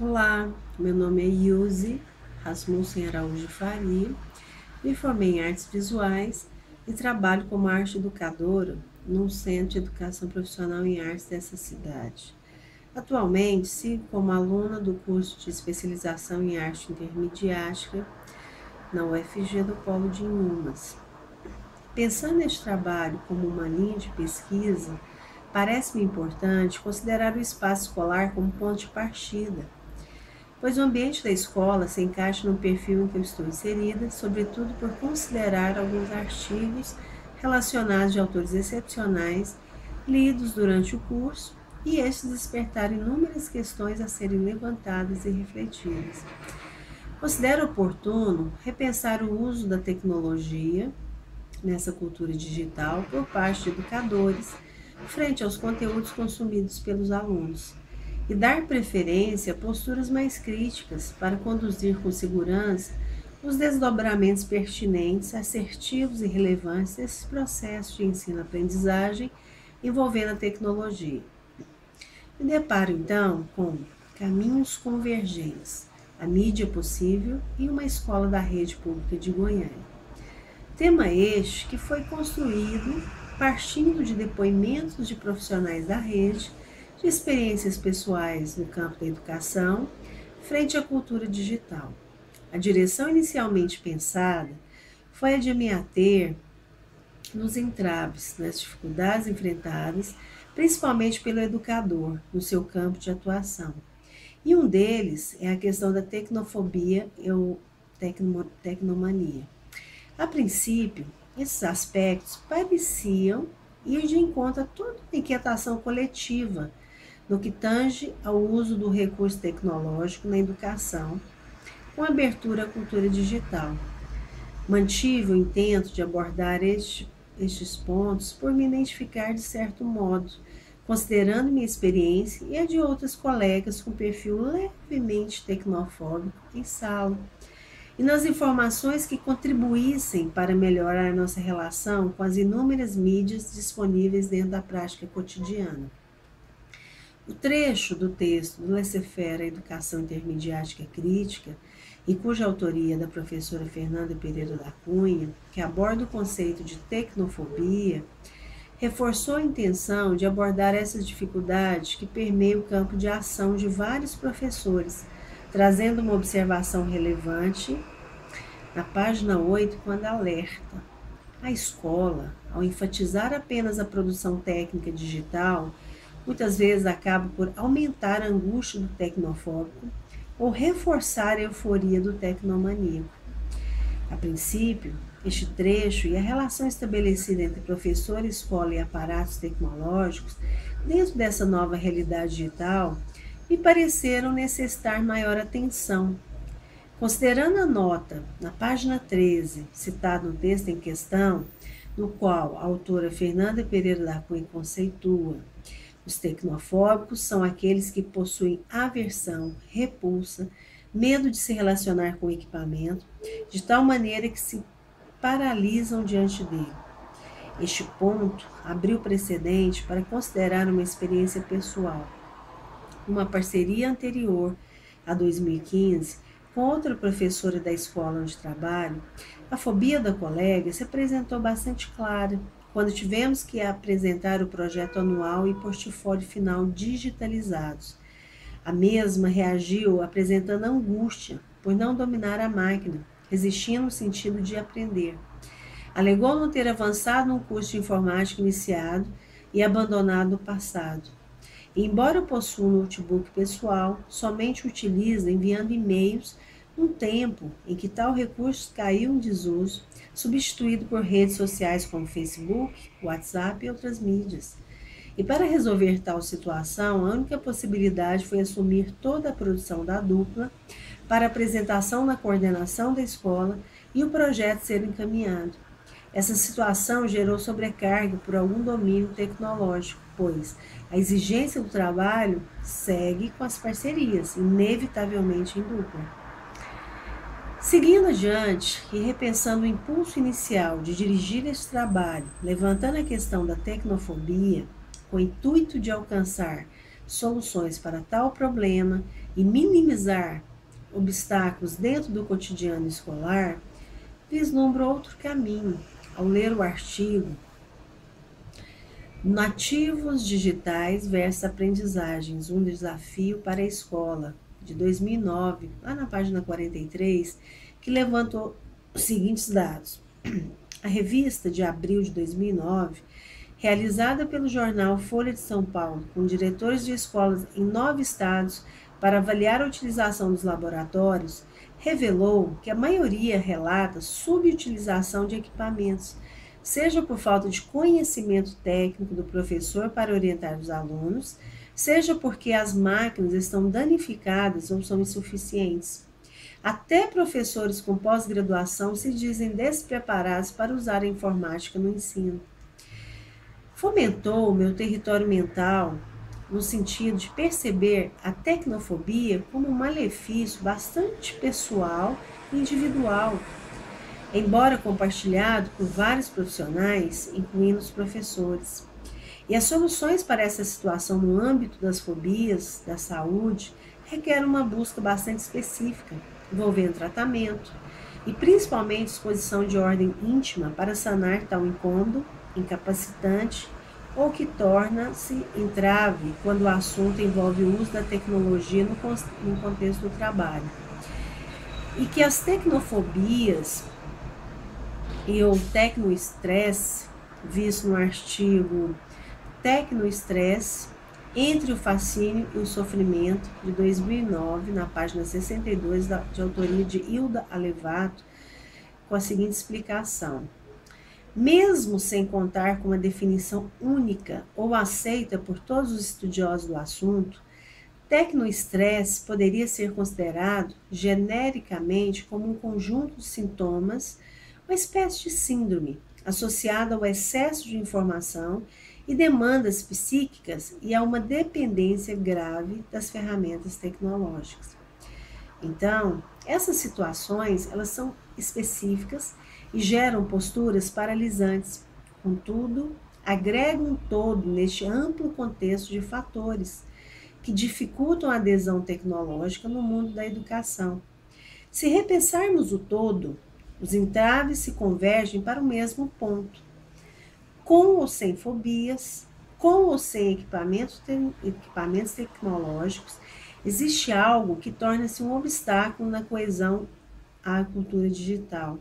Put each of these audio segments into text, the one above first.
Olá, meu nome é Yuzi Rasmussen Araújo Faria, me formei em artes visuais e trabalho como arte educadora num centro de educação profissional em artes dessa cidade. Atualmente, sigo como aluna do curso de especialização em arte intermediática na UFG do Polo de Inhumas. Pensando neste trabalho como uma linha de pesquisa, parece-me importante considerar o espaço escolar como ponto de partida, pois o ambiente da escola se encaixa no perfil em que eu estou inserida, sobretudo por considerar alguns artigos relacionados de autores excepcionais lidos durante o curso e estes despertarem inúmeras questões a serem levantadas e refletidas. Considero oportuno repensar o uso da tecnologia nessa cultura digital por parte de educadores frente aos conteúdos consumidos pelos alunos e dar preferência a posturas mais críticas para conduzir com segurança os desdobramentos pertinentes, assertivos e relevantes desses processos de ensino-aprendizagem envolvendo a tecnologia. Me deparo, então, com caminhos convergentes, a mídia possível e uma escola da rede pública de Goiânia. Tema este que foi construído partindo de depoimentos de profissionais da rede, de experiências pessoais no campo da educação, frente à cultura digital. A direção inicialmente pensada foi a de me ater nos entraves, nas dificuldades enfrentadas, principalmente pelo educador, no seu campo de atuação. E um deles é a questão da tecnofobia ou tecnomania. A princípio, esses aspectos pareciam ir de encontro a toda uma inquietação coletiva no que tange ao uso do recurso tecnológico na educação, com abertura à cultura digital. Mantive o intento de abordar estes pontos por me identificar de certo modo, considerando minha experiência e a de outras colegas com perfil levemente tecnofóbico em sala, e nas informações que contribuíssem para melhorar a nossa relação com as inúmeras mídias disponíveis dentro da prática cotidiana. O trecho do texto do Laissez-faire, a Educação Intermediática Crítica, e cuja autoria é da professora Fernanda Pereira da Cunha, que aborda o conceito de tecnofobia, reforçou a intenção de abordar essas dificuldades que permeiam o campo de ação de vários professores, trazendo uma observação relevante na página 8, quando alerta: a escola, ao enfatizar apenas a produção técnica digital, muitas vezes acaba por aumentar a angústia do tecnofóbico ou reforçar a euforia do tecnomaníaco. A princípio, este trecho e a relação estabelecida entre professor, escola e aparatos tecnológicos, dentro dessa nova realidade digital, me pareceram necessitar maior atenção. Considerando a nota na página 13, citada no texto em questão, no qual a autora Fernanda Pereira da Cunha conceitua: os tecnofóbicos são aqueles que possuem aversão, repulsa, medo de se relacionar com o equipamento, de tal maneira que se paralisam diante dele. Este ponto abriu precedente para considerar uma experiência pessoal. Uma parceria anterior a 2015, com outra professora da escola onde trabalho, a fobia da colega se apresentou bastante clara quando tivemos que apresentar o projeto anual e portfólio final digitalizados. A mesma reagiu apresentando angústia por não dominar a máquina, resistindo no sentido de aprender. Alegou não ter avançado num curso de informática iniciado e abandonado no passado. E, embora possua um notebook pessoal, somente o utiliza enviando e-mails num tempo em que tal recurso caiu em desuso, substituído por redes sociais como Facebook, WhatsApp e outras mídias. E para resolver tal situação, a única possibilidade foi assumir toda a produção da dupla para apresentação na coordenação da escola e o projeto ser encaminhado. Essa situação gerou sobrecarga por algum domínio tecnológico, pois a exigência do trabalho segue com as parcerias, inevitavelmente em dupla. Seguindo adiante e repensando o impulso inicial de dirigir esse trabalho, levantando a questão da tecnofobia, com o intuito de alcançar soluções para tal problema e minimizar obstáculos dentro do cotidiano escolar, vislumbro outro caminho. Ao ler o artigo Nativos Digitais versus Aprendizagens, um desafio para a escola, de 2009, lá na página 43, que levantou os seguintes dados. A revista de abril de 2009, realizada pelo jornal Folha de São Paulo, com diretores de escolas em 9 estados para avaliar a utilização dos laboratórios, revelou que a maioria relata subutilização de equipamentos, seja por falta de conhecimento técnico do professor para orientar os alunos, seja porque as máquinas estão danificadas ou são insuficientes. Até professores com pós-graduação se dizem despreparados para usar a informática no ensino. Fomentou o meu território mental no sentido de perceber a tecnofobia como um malefício bastante pessoal e individual, embora compartilhado por vários profissionais, incluindo os professores. E as soluções para essa situação no âmbito das fobias, da saúde, requerem uma busca bastante específica, envolvendo tratamento e principalmente exposição de ordem íntima para sanar tal incômodo incapacitante ou que torna-se entrave quando o assunto envolve o uso da tecnologia no contexto do trabalho. E que as tecnofobias e o tecnoestresse, visto no artigo Tecnoestresse, entre o fascínio e o sofrimento, de 2009, na página 62, de autoria de Hilda Alevato, com a seguinte explicação. Mesmo sem contar com uma definição única ou aceita por todos os estudiosos do assunto, tecnoestresse poderia ser considerado genericamente como um conjunto de sintomas, uma espécie de síndrome, associada ao excesso de informação e demandas psíquicas e a uma dependência grave das ferramentas tecnológicas. Então, essas situações, elas são específicas e geram posturas paralisantes. Contudo, agregam um todo neste amplo contexto de fatores que dificultam a adesão tecnológica no mundo da educação. Se repensarmos o todo, os entraves se convergem para o mesmo ponto. Com ou sem fobias, com ou sem equipamentos tecnológicos, existe algo que torna-se um obstáculo na coesão à cultura digital.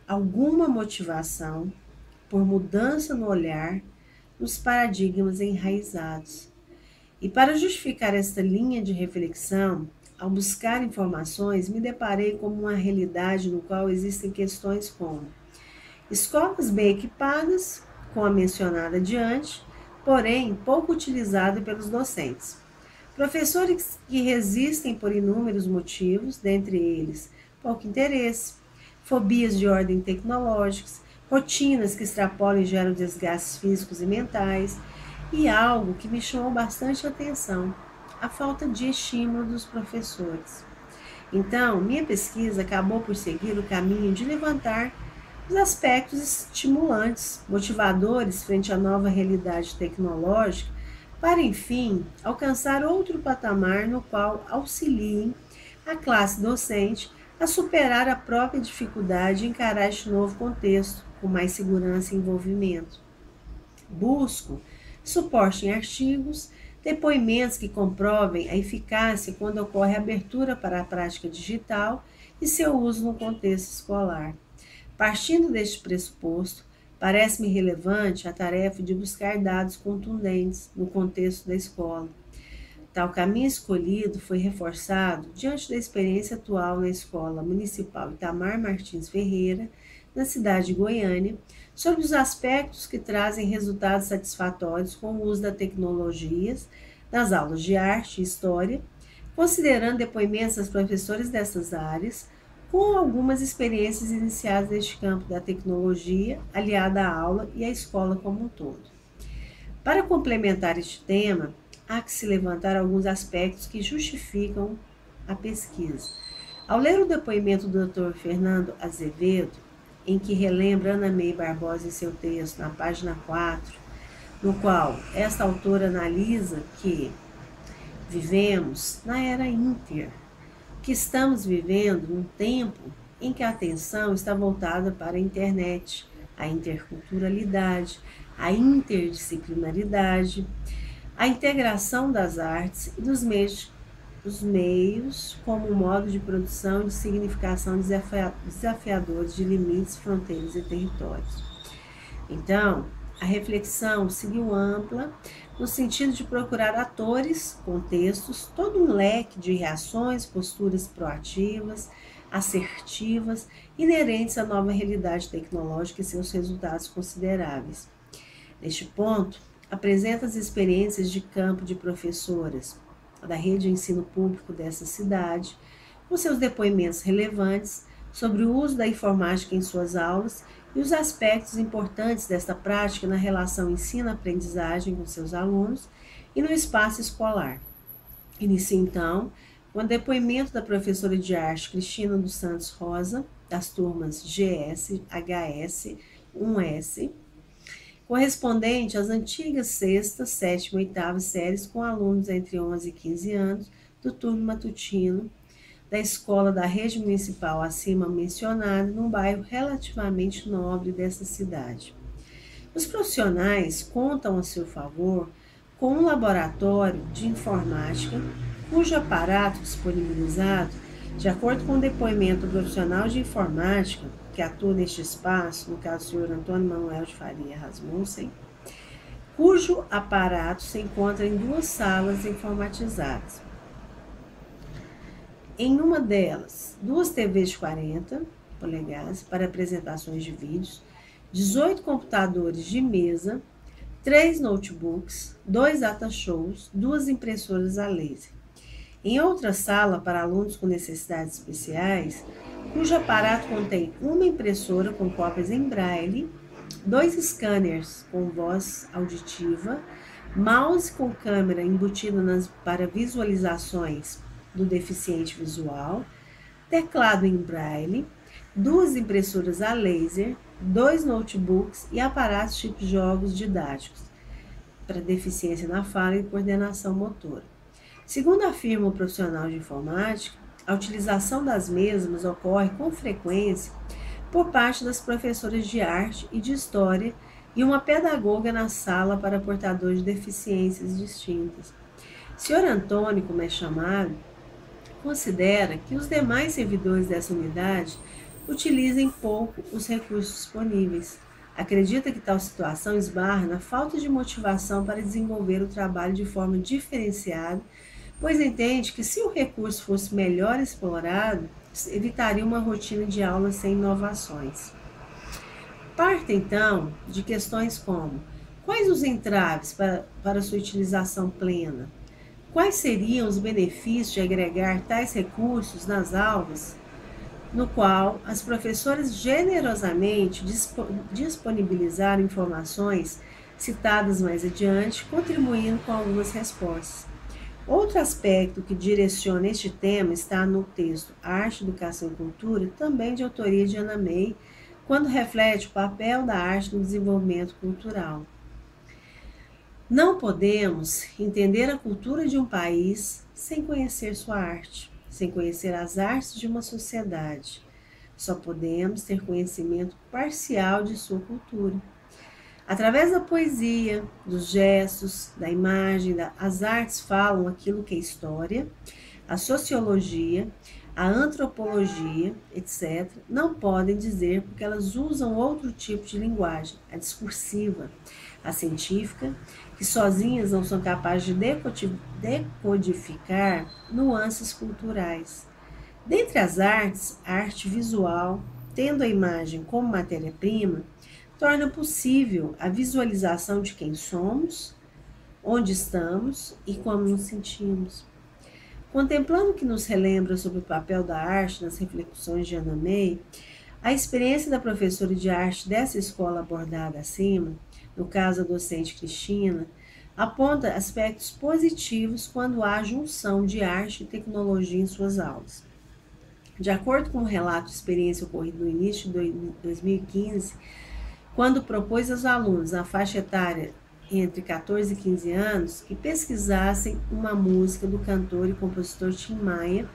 Alguma motivação por mudança no olhar nos paradigmas enraizados. E para justificar esta linha de reflexão, ao buscar informações, me deparei com uma realidade no qual existem questões como escolas bem equipadas, com a mencionada adiante, porém pouco utilizada pelos docentes. Professores que resistem por inúmeros motivos, dentre eles pouco interesse, fobias de ordem tecnológicas, rotinas que extrapolam e geram desgastes físicos e mentais, e algo que me chamou bastante atenção, a falta de estímulo dos professores. Então, minha pesquisa acabou por seguir o caminho de levantar os aspectos estimulantes, motivadores frente à nova realidade tecnológica, para, enfim, alcançar outro patamar no qual auxiliem a classe docente a superar a própria dificuldade e encarar este novo contexto com mais segurança e envolvimento. Busco suporte em artigos, depoimentos que comprovem a eficácia quando ocorre a abertura para a prática digital e seu uso no contexto escolar. Partindo deste pressuposto, parece-me relevante a tarefa de buscar dados contundentes no contexto da escola. Tal caminho escolhido foi reforçado diante da experiência atual na Escola Municipal Itamar Martins Ferreira, na cidade de Goiânia, sobre os aspectos que trazem resultados satisfatórios com o uso das tecnologias nas aulas de arte e história, considerando depoimentos das professores dessas áreas, com algumas experiências iniciadas neste campo da tecnologia, aliada à aula e à escola como um todo. Para complementar este tema, há que se levantar alguns aspectos que justificam a pesquisa. Ao ler o depoimento do Dr. Fernando Azevedo, em que relembra Ana May Barbosa em seu texto, na página 4, no qual esta autora analisa que Vivemos na era Inter, que estamos vivendo num tempo em que a atenção está voltada para a internet, a interculturalidade, a interdisciplinaridade, a integração das artes e dos meios como modo de produção e de significação desafiadores de limites, fronteiras e territórios. Então, a reflexão seguiu ampla no sentido de procurar atores, contextos, todo um leque de reações, posturas proativas, assertivas, inerentes à nova realidade tecnológica e seus resultados consideráveis. Neste ponto, apresenta as experiências de campo de professoras da rede de ensino público dessa cidade, com seus depoimentos relevantes sobre o uso da informática em suas aulas e os aspectos importantes desta prática na relação ensino-aprendizagem com seus alunos e no espaço escolar. Inicio, então, com o depoimento da professora de arte Cristina dos Santos Rosa, das turmas GS, HS, 1S, correspondente às antigas sexta, sétima e oitava séries com alunos entre 11 e 15 anos do turno matutino da escola da rede municipal acima mencionada, num bairro relativamente nobre dessa cidade. Os profissionais contam a seu favor com um laboratório de informática, cujo aparato disponibilizado, de acordo com o depoimento do profissional de informática que atua neste espaço, no caso o senhor Antônio Manuel de Faria Rasmussen, cujo aparato se encontra em 2 salas informatizadas. Em uma delas, 2 TVs de 40 polegadas para apresentações de vídeos, 18 computadores de mesa, 3 notebooks, 2 datashows, 2 impressoras a laser. Em outra sala para alunos com necessidades especiais, cujo aparato contém uma impressora com cópias em braille, 2 scanners com voz auditiva, mouse com câmera embutido para visualizações do deficiente visual, teclado em braille, 2 impressoras a laser, 2 notebooks e aparatos tipo jogos didáticos para deficiência na fala e coordenação motora. Segundo afirma o profissional de informática, a utilização das mesmas ocorre com frequência por parte das professoras de arte e de história e uma pedagoga na sala para portadores de deficiências distintas. Sr. Antônio, como é chamado, considera que os demais servidores dessa unidade utilizem pouco os recursos disponíveis. Acredita que tal situação esbarra na falta de motivação para desenvolver o trabalho de forma diferenciada, pois entende que se o recurso fosse melhor explorado, evitaria uma rotina de aulas sem inovações. Parta, então, de questões como: quais os entraves para sua utilização plena? Quais seriam os benefícios de agregar tais recursos nas aulas, no qual as professoras generosamente disponibilizaram informações citadas mais adiante, contribuindo com algumas respostas. Outro aspecto que direciona este tema está no texto Arte, Educação e Cultura, também de autoria de Ana May, quando reflete o papel da arte no desenvolvimento cultural. Não podemos entender a cultura de um país sem conhecer sua arte, sem conhecer as artes de uma sociedade. Só podemos ter conhecimento parcial de sua cultura. Através da poesia, dos gestos, da imagem, as artes falam aquilo que é história, a sociologia, a antropologia, etc., não podem dizer porque elas usam outro tipo de linguagem, a discursiva, a científica, que sozinhas não são capazes de decodificar nuances culturais. Dentre as artes, a arte visual, tendo a imagem como matéria-prima, torna possível a visualização de quem somos, onde estamos e como nos sentimos. Contemplando o que nos relembra sobre o papel da arte nas reflexões de Ana May, a experiência da professora de arte dessa escola abordada acima, no caso a docente Cristina, aponta aspectos positivos quando há junção de arte e tecnologia em suas aulas. De acordo com o relato de experiência ocorrido no início de 2015, quando propôs aos alunos na faixa etária entre 14 e 15 anos que pesquisassem uma música do cantor e compositor Tim Maia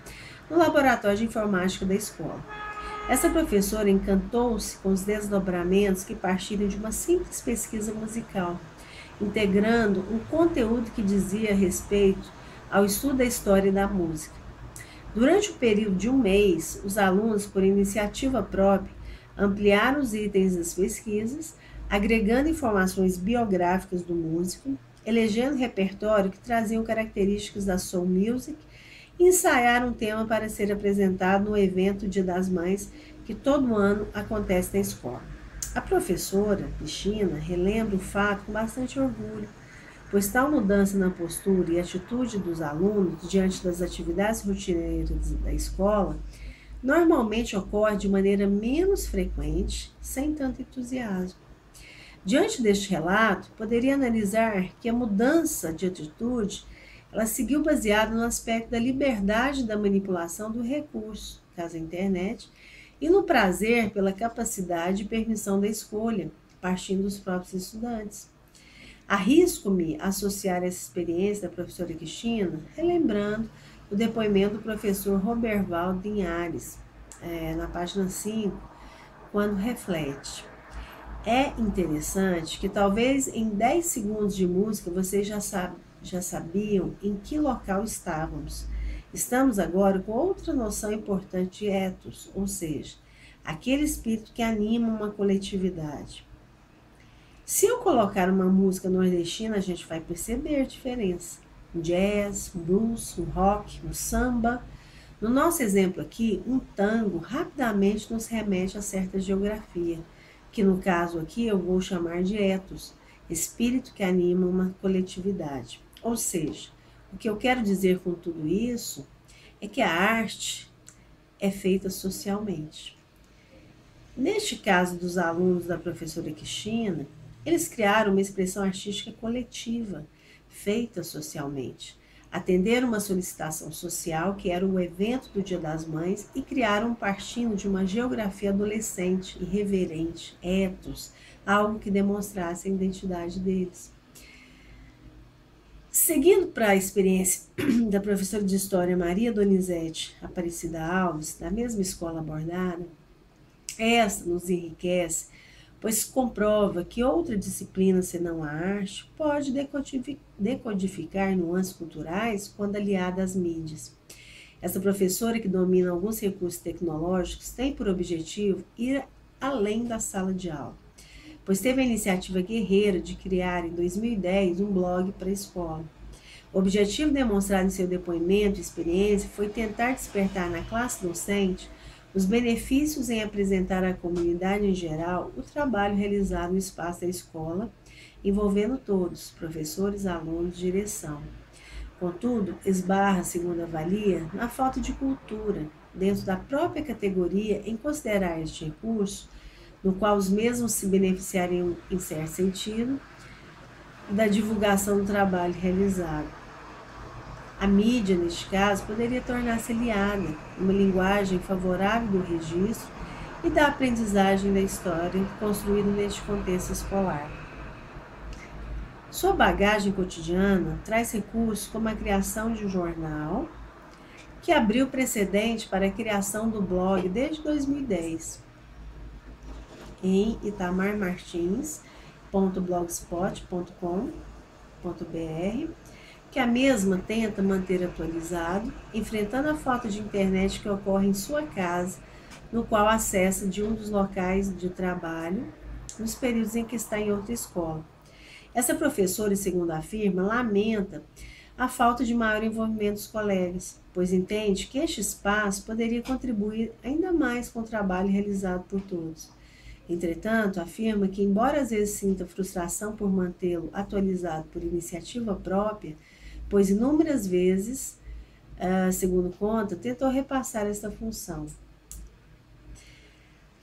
no laboratório de informática da escola. Essa professora encantou-se com os desdobramentos que partiram de uma simples pesquisa musical, integrando um conteúdo que dizia respeito ao estudo da história da música. Durante o período de um mês, os alunos, por iniciativa própria, ampliaram os itens das pesquisas, agregando informações biográficas do músico, elegendo repertório que traziam características da soul music e ensaiaram um tema para ser apresentado no evento Dia das Mães, que todo ano acontece na escola. A professora, Cristina, relembra o fato com bastante orgulho, pois tal mudança na postura e atitude dos alunos diante das atividades rotineiras da escola normalmente ocorre de maneira menos frequente, sem tanto entusiasmo. Diante deste relato, poderia analisar que a mudança de atitude ela seguiu baseada no aspecto da liberdade da manipulação do recurso, caso a internet, e no prazer pela capacidade e permissão da escolha, partindo dos próprios estudantes. Arrisco-me a associar essa experiência da professora Cristina, relembrando o depoimento do professor Roberval Linhares, na página 5, quando reflete. É interessante que talvez em 10 segundos de música vocês já sabiam em que local estávamos. Estamos agora com outra noção importante de ethos, ou seja, aquele espírito que anima uma coletividade. Se eu colocar uma música nordestina, a gente vai perceber a diferença. Um jazz, um blues, um rock, um samba. No nosso exemplo aqui, um tango rapidamente nos remete a certa geografia, que no caso aqui eu vou chamar de ethos, espírito que anima uma coletividade. Ou seja, o que eu quero dizer com tudo isso é que a arte é feita socialmente. Neste caso dos alunos da professora Cristina, eles criaram uma expressão artística coletiva, feita socialmente. Atenderam uma solicitação social, que era o evento do Dia das Mães, e criaram partindo de uma geografia adolescente, irreverente, ethos, algo que demonstrasse a identidade deles. Seguindo para a experiência da professora de História Maria Donizete Aparecida Alves, da mesma escola abordada, essa nos enriquece, pois comprova que outra disciplina, senão a arte, pode decodificar nuances culturais quando aliada às mídias. Essa professora, que domina alguns recursos tecnológicos, tem por objetivo ir além da sala de aula, pois teve a iniciativa guerreira de criar, em 2010, um blog para a escola. O objetivo demonstrado em seu depoimento e experiência foi tentar despertar na classe docente os benefícios em apresentar à comunidade em geral o trabalho realizado no espaço da escola, envolvendo todos, professores, alunos, direção. Contudo, esbarra, segundo avalia, na falta de cultura, dentro da própria categoria, em considerar este recurso, no qual os mesmos se beneficiariam, em certo sentido, da divulgação do trabalho realizado. A mídia, neste caso, poderia tornar-se aliada, uma linguagem favorável do registro e da aprendizagem da história construída neste contexto escolar. Sua bagagem cotidiana traz recursos como a criação de um jornal, que abriu precedente para a criação do blog desde 2010, em itamarmartins.blogspot.com.br, que a mesma tenta manter atualizado, enfrentando a falta de internet que ocorre em sua casa, no qual acessa de um dos locais de trabalho, nos períodos em que está em outra escola. Essa professora, segundo afirma, lamenta a falta de maior envolvimento dos colegas, pois entende que este espaço poderia contribuir ainda mais com o trabalho realizado por todos. Entretanto, afirma que, embora às vezes sinta frustração por mantê-lo atualizado por iniciativa própria, pois inúmeras vezes, segundo conta, tentou repassar esta função.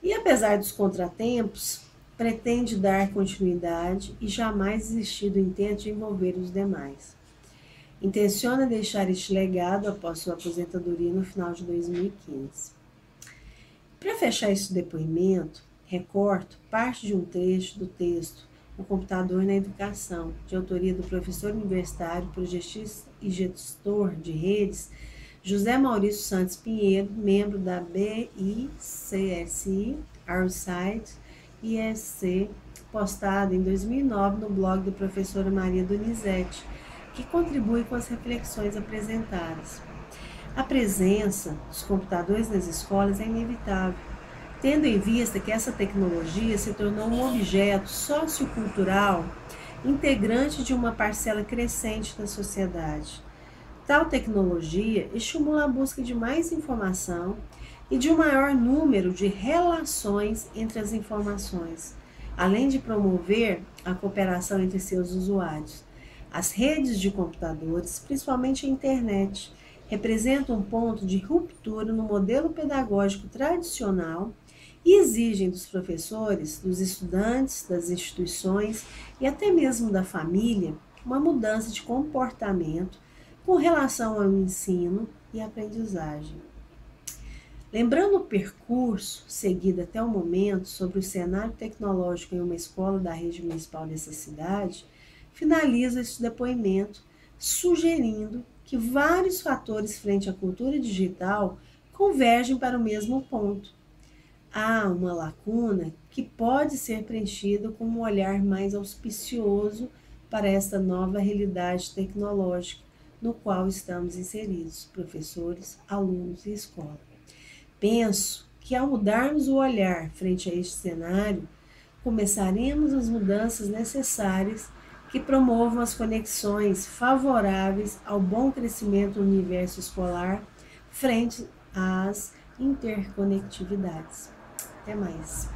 E apesar dos contratempos, pretende dar continuidade e jamais desistir do intento de envolver os demais. Intenciona deixar este legado após sua aposentadoria no final de 2015. Para fechar esse depoimento, recorto parte de um trecho do texto o computador na educação, de autoria do professor universitário, projetista e gestor de redes, José Maurício Santos Pinheiro, membro da BICSI, Outside ISC, postado em 2009 no blog da professora Maria Donizete, que contribui com as reflexões apresentadas. A presença dos computadores nas escolas é inevitável, tendo em vista que essa tecnologia se tornou um objeto sociocultural integrante de uma parcela crescente da sociedade. Tal tecnologia estimula a busca de mais informação e de um maior número de relações entre as informações, além de promover a cooperação entre seus usuários. As redes de computadores, principalmente a internet, representam um ponto de ruptura no modelo pedagógico tradicional e exigem dos professores, dos estudantes, das instituições e até mesmo da família uma mudança de comportamento com relação ao ensino e aprendizagem. Lembrando o percurso seguido até o momento sobre o cenário tecnológico em uma escola da rede municipal dessa cidade, finalizo este depoimento sugerindo que vários fatores frente à cultura digital convergem para o mesmo ponto. Há uma lacuna que pode ser preenchida com um olhar mais auspicioso para esta nova realidade tecnológica no qual estamos inseridos, professores, alunos e escola. Penso que ao mudarmos o olhar frente a este cenário, começaremos as mudanças necessárias que promovam as conexões favoráveis ao bom crescimento do universo escolar frente às interconectividades. Até mais.